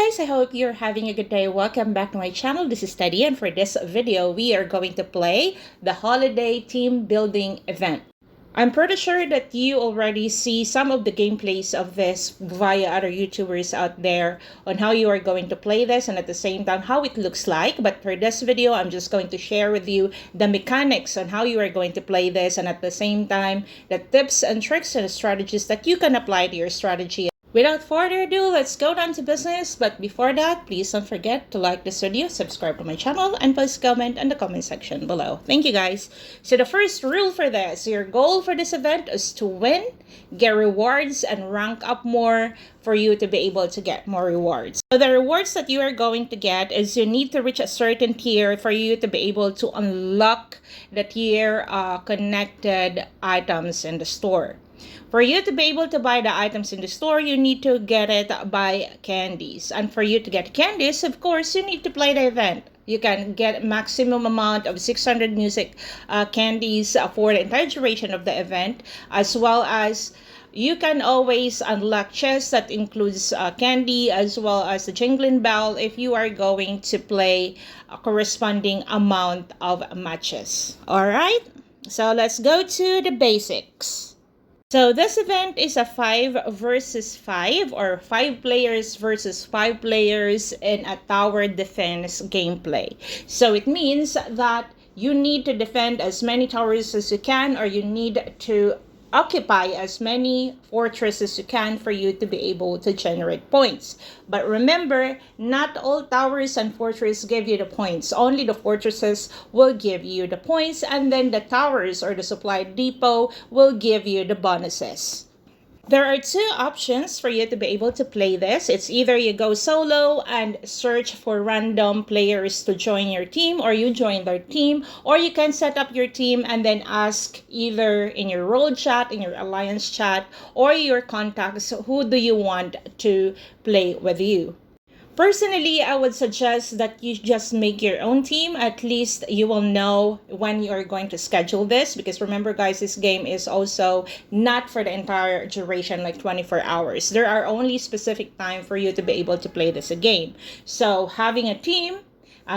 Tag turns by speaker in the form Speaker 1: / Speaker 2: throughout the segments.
Speaker 1: guys, I hope you're having a good day. Welcome back to my channel. This is Teddy, and for this video, we are going to play the holiday team building event. I'm pretty sure that you already see some of the gameplays of this via other YouTubers out there on how you are going to play this and at the same time how it looks like. But for this video, I'm just going to share with you the mechanics on how you are going to play this and at the same time the tips and tricks and strategies that you can apply to your strategy. Without further ado, let's go down to business. But before that, please don't forget to like this video, subscribe to my channel, and post comment in the comment section below. Thank you guys. So the first rule for this, your goal for this event is to win, get rewards, and rank up more for you to be able to get more rewards. So the rewards that you are going to get is you need to reach a certain tier for you to be able to unlock the tier connected items in the store. For you to be able to buy the items in the store, you need to get it by candies. And for you to get candies, of course, you need to play the event. You can get maximum amount of 600 music candies for the entire duration of the event, as well as you can always unlock chests that includes candy as well as the jingling bell if you are going to play a corresponding amount of matches. All right, so let's go to the basics. So this event is a 5 versus 5 or 5 players versus 5 players in a tower defense gameplay. So it means that you need to defend as many towers as you can, or you need to occupy as many fortresses as you can for you to be able to generate points. But remember, not all towers and fortresses give you the points. Only the fortresses will give you the points, and then the towers or the supply depot will give you the bonuses. There are two options for you to be able to play this. It's either you go solo and search for random players to join your team, or you join their team, or you can set up your team and then ask either in your role chat, in your alliance chat, or your contacts, who do you want to play with you. Personally, I would suggest that you just make your own team. At least you will know when you're going to schedule this. Because remember, guys, this game is also not for the entire duration, like 24 hours. There are only specific time for you to be able to play this game. So having a team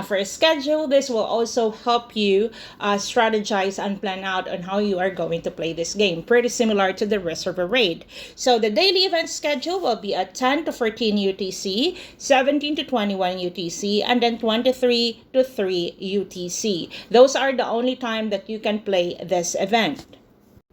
Speaker 1: for a schedule, this will also help you strategize and plan out on how you are going to play this game. Pretty similar to the rest of the raid. So the daily event schedule will be at 10 to 14 UTC, 17 to 21 UTC, and then 23 to 3 UTC. Those are the only time that you can play this event.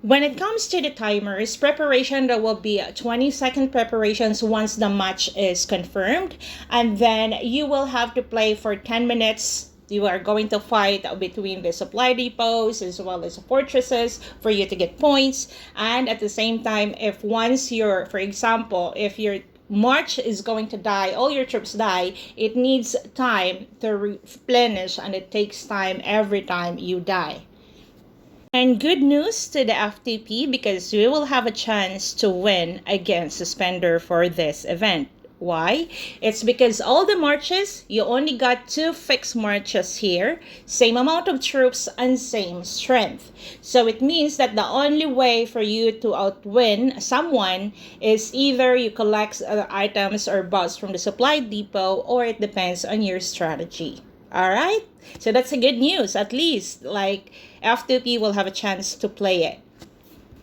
Speaker 1: When it comes to the timers, preparation, there will be 20-second preparations once the match is confirmed. And then you will have to play for 10 minutes. You are going to fight between the supply depots as well as the fortresses for you to get points. And at the same time, if once you're, for example, if your march is going to die, all your troops die, it needs time to replenish, and it takes time every time you die. And good news to the FTP, because we will have a chance to win against Suspender for this event. Why? It's because all the marches, you only got 2 fixed marches here, same amount of troops and same strength. So it means that the only way for you to outwin someone is either you collect items or buffs from the supply depot, or it depends on your strategy. All right, so that's a good news. At least like F2P will have a chance to play it.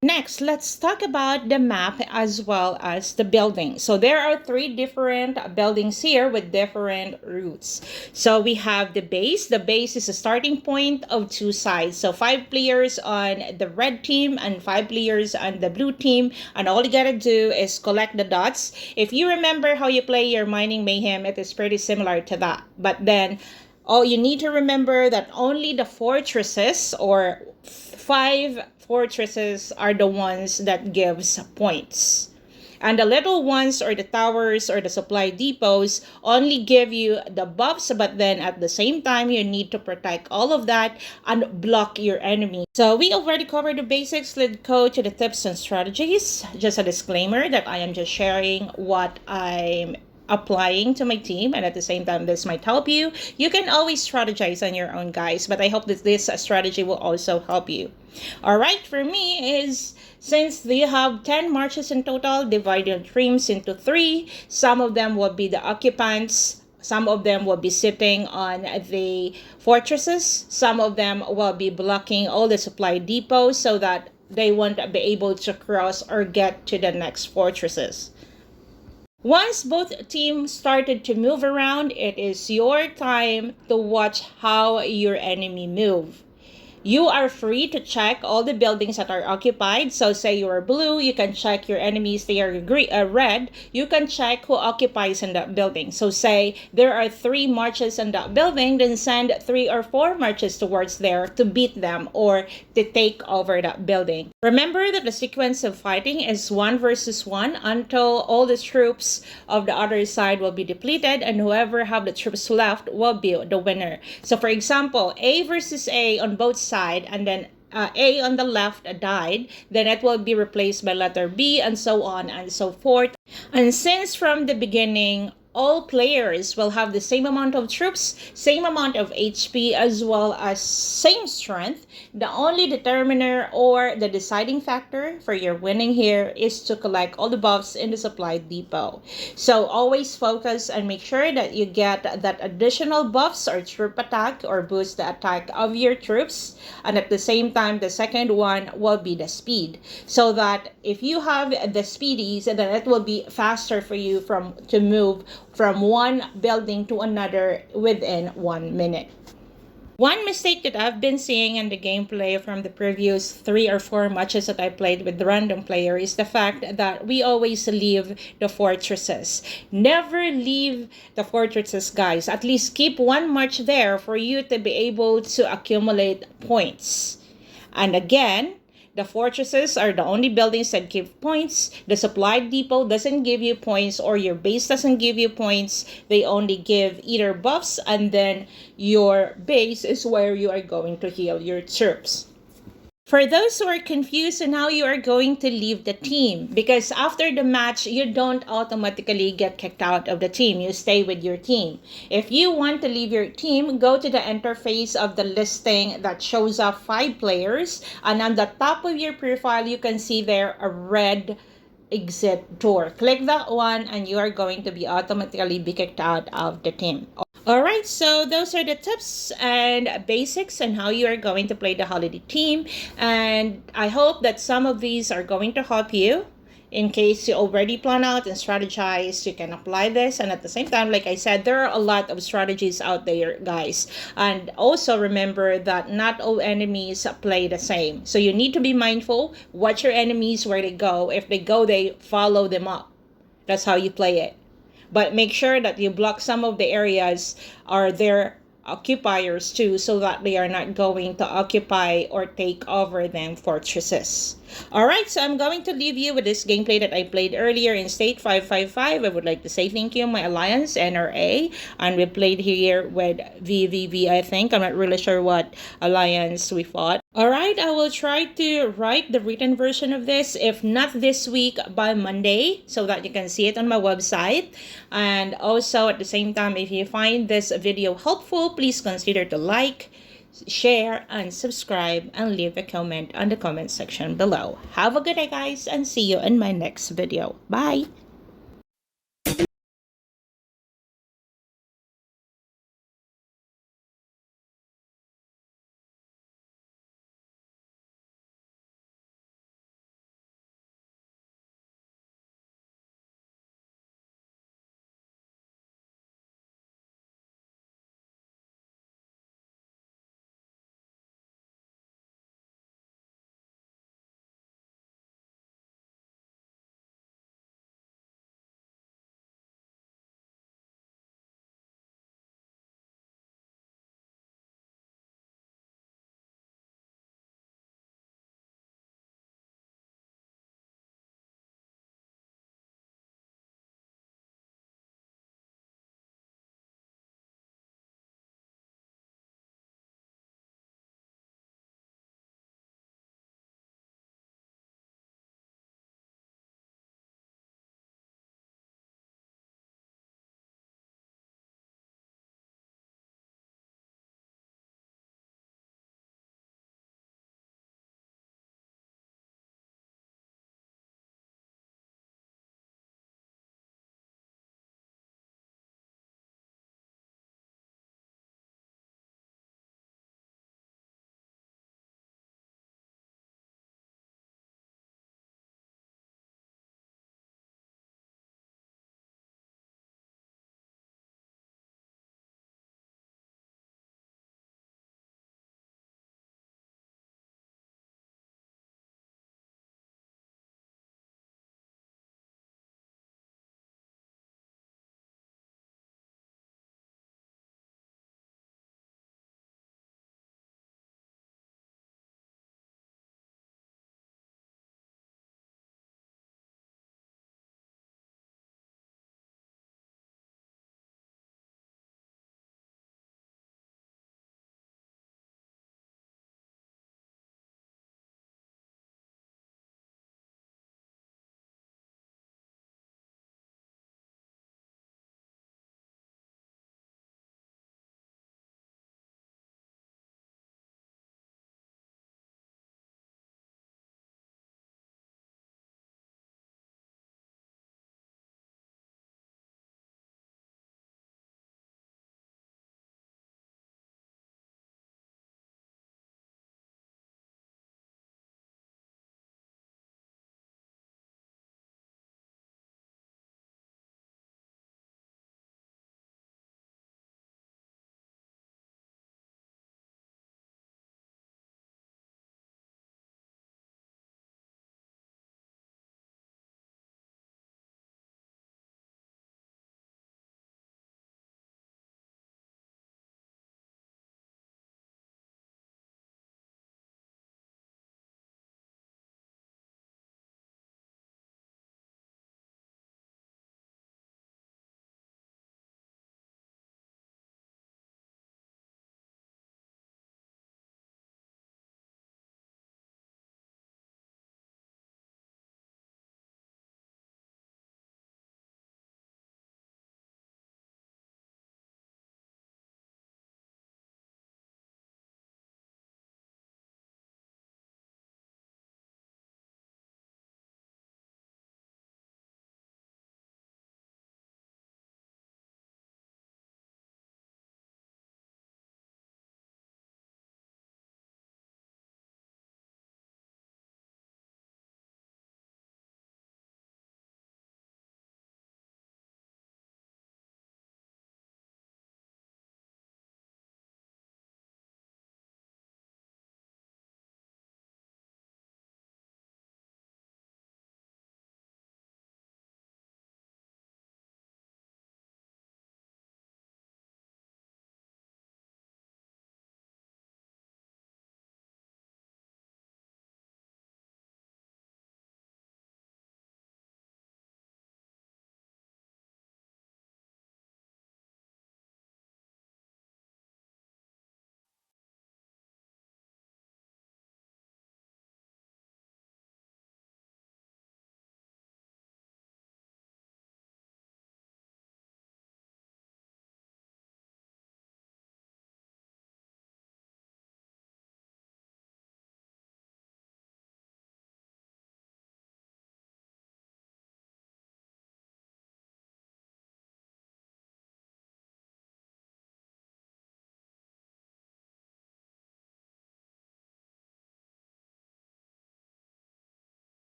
Speaker 1: Next, let's talk about the map as well as the building. So there are 3 different buildings here with different routes. So we have the base. The base is a starting point of 2 sides. So 5 players on the red team and 5 players on the blue team. And all you gotta do is collect the dots. If you remember how you play your Mining Mayhem, it is pretty similar to that. But then all you need to remember that only the fortresses, or 5 fortresses, are the ones that gives points. And the little ones, or the towers or the supply depots, only give you the buffs, but then at the same time you need to protect all of that and block your enemy. So we already covered the basics. Let's go to the tips and strategies. Just a disclaimer that I am just sharing what I'm applying to my team, and at the same time this might help you. You can always strategize on your own, guys, but I hope that this strategy will also help you. All right, for me is, since they have 10 marches in total, divided teams into 3. Some of them will be the occupants, some of them will be sitting on the fortresses, some of them will be blocking all the supply depots so that they won't be able to cross or get to the next fortresses. Once both teams started to move around, it is your time to watch how your enemy move. You are free to check all the buildings that are occupied. So say you are blue, you can check your enemies, they are red. You can check who occupies in that building. So say there are 3 marches in that building, then send 3 or 4 marches towards there to beat them or to take over that building. Remember that the sequence of fighting is 1 versus 1 until all the troops of the other side will be depleted, and whoever have the troops left will be the winner. So for example, A versus A on both sides, and then A on the left died, then it will be replaced by letter B, and so on and so forth. And since from the beginning all players will have the same amount of troops, same amount of HP, as well as same strength, the only determiner or the deciding factor for your winning here is to collect all the buffs in the supply depot. So always focus and make sure that you get that additional buffs or troop attack or boost the attack of your troops, and at the same time the second one will be the speed, so that if you have the speedies, then it will be faster for you to move from one building to another within 1 minute. One mistake that I've been seeing in the gameplay from the previous 3 or 4 matches that I played with the random player is the fact that we always leave the fortresses. Never leave the fortresses, guys. At least keep 1 march there for you to be able to accumulate points. And again, the fortresses are the only buildings that give points. The supply depot doesn't give you points, or your base doesn't give you points. They only give either buffs, and then your base is where you are going to heal your troops. For those who are confused on how you are going to leave the team, because after the match, you don't automatically get kicked out of the team. You stay with your team. If you want to leave your team, go to the interface of the listing that shows up 5 players. And on the top of your profile, you can see there a red exit door. Click that one and you are going to be automatically be kicked out of the team. Alright, so those are the tips and basics on how you are going to play the holiday team, and I hope that some of these are going to help you. In case you already plan out and strategize, you can apply this. And at the same time, like I said, there are a lot of strategies out there, guys. And also remember that not all enemies play the same. So you need to be mindful. Watch your enemies where they go. If they go, they follow them up. That's how you play it. But make sure that you block some of the areas or their occupiers too, so that they are not going to occupy or take over them fortresses. Alright, so I'm going to leave you with this gameplay that I played earlier in State 555. I would like to say thank you, my alliance, NRA. And we played here with VVV, I think. I'm not really sure what alliance we fought. Alright, I will try to write the written version of this, if not this week, by Monday, so that you can see it on my website. And also, at the same time, if you find this video helpful, please consider to like, share, and subscribe, and leave a comment on the comment section below. Have a good day, guys, and see you in my next video. Bye!